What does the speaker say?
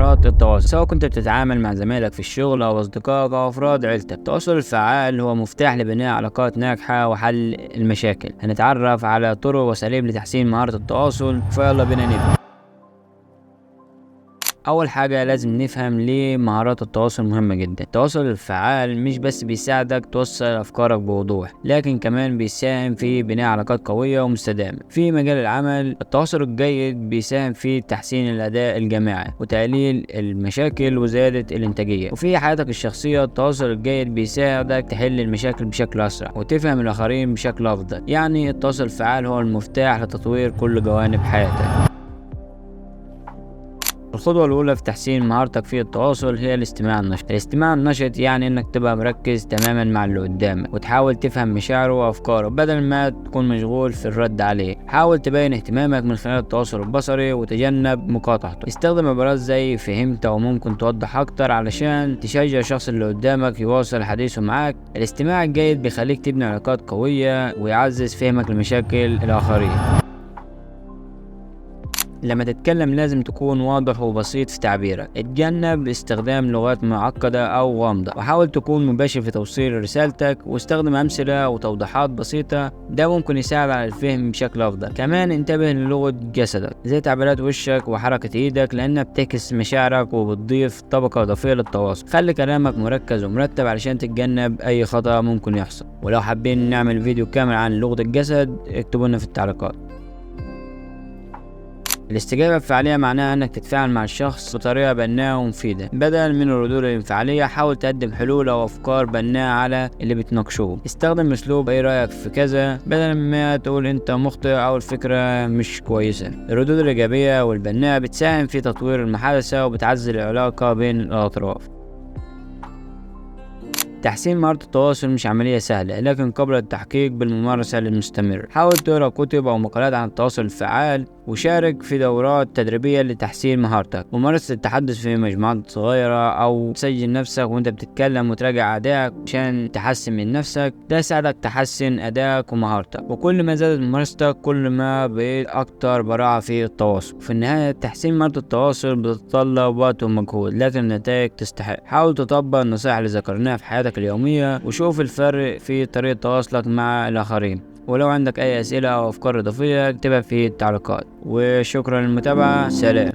مهارات التواصل، سواء كنت بتتعامل مع زمايلك في الشغل أو أصدقائك أو أفراد عيلتك. التواصل الفعال هو مفتاح لبناء علاقات ناجحة وحل المشاكل. هنتعرف على طرق وأساليب لتحسين مهارة التواصل، فيلا بينا نبدأ. أول حاجة لازم نفهم ليه مهارات التواصل مهمة جدا. التواصل الفعال مش بس بيساعدك توصل أفكارك بوضوح، لكن كمان بيساهم في بناء علاقات قوية ومستدامة. في مجال العمل، التواصل الجيد بيساهم في تحسين الأداء الجماعي وتقليل المشاكل وزيادة الإنتاجية. وفي حياتك الشخصية، التواصل الجيد بيساعدك تحل المشاكل بشكل أسرع وتفهم الآخرين بشكل أفضل. يعني التواصل الفعال هو المفتاح لتطوير كل جوانب حياتك. الخطوة الأولى في تحسين مهارتك في التواصل هي الاستماع النشط. الاستماع النشط يعني إنك تبقى مركز تماما مع اللي قدامك وتحاول تفهم مشاعره وأفكاره بدل ما تكون مشغول في الرد عليه. حاول تبين اهتمامك من خلال التواصل البصري وتجنب مقاطعته. استخدم عبارات زي فهمت أو ممكن توضح أكتر علشان تشجع الشخص اللي قدامك يواصل حديثه معاك. الاستماع الجيد بيخليك تبني علاقات قوية ويعزز فهمك لمشاكل الآخرين. لما تتكلم لازم تكون واضح وبسيط في تعبيرك. اتجنب استخدام لغات معقدة أو غامضة، وحاول تكون مباشر في توصيل رسالتك، واستخدم أمثلة وتوضيحات بسيطة. ده ممكن يساعد على الفهم بشكل أفضل. كمان انتبه للغة جسدك زي تعبيرات وشك وحركة ايدك، لأنها بتعكس مشاعرك وبتضيف طبقة إضافية للتواصل. خلي كلامك مركز ومرتب علشان تتجنب أي خطأ ممكن يحصل. ولو حابين نعمل فيديو كامل عن لغة الجسد اكتبوا لنا في التعليقات. الاستجابة الفعالية معناها انك تتفاعل مع الشخص بطريقة بناءة ومفيدة بدل من الردود الانفعالية. حاول تقدم حلول او افكار بناءة على اللي بتناقشوه. استخدم اسلوب ايه رأيك في كذا بدل ما تقول انت مخطئ او الفكرة مش كويسة. الردود الايجابية والبناءة بتساهم في تطوير المحادثة وبتعزز العلاقة بين الاطراف. تحسين مهارة التواصل مش عملية سهلة، لكن قبل التحقيق بالممارسة المستمرة. حاول تقرأ كتب أو مقالات عن التواصل الفعال، وشارك في دورات تدريبية لتحسين مهارتك. ممارسة التحدث في مجموعات صغيرة أو تسجل نفسك وأنت بتتكلم وتراجع أدائك عشان تحسن من نفسك. ده يساعدك تحسن أدائك ومهارتك، وكل ما زادت ممارستك كل ما بقيت أكتر براعة في التواصل. في النهاية، تحسين مهارة التواصل بتتطلب وقت ومجهود، لكن النتائج تستحق. حاول تطبق النصائح اللي ذكرناها في حياتك اليومية وشوف الفرق في طريقة تواصلك مع الآخرين. ولو عندك أي أسئلة أو أفكار إضافية اكتبها في التعليقات. وشكرا للمتابعة. سلام.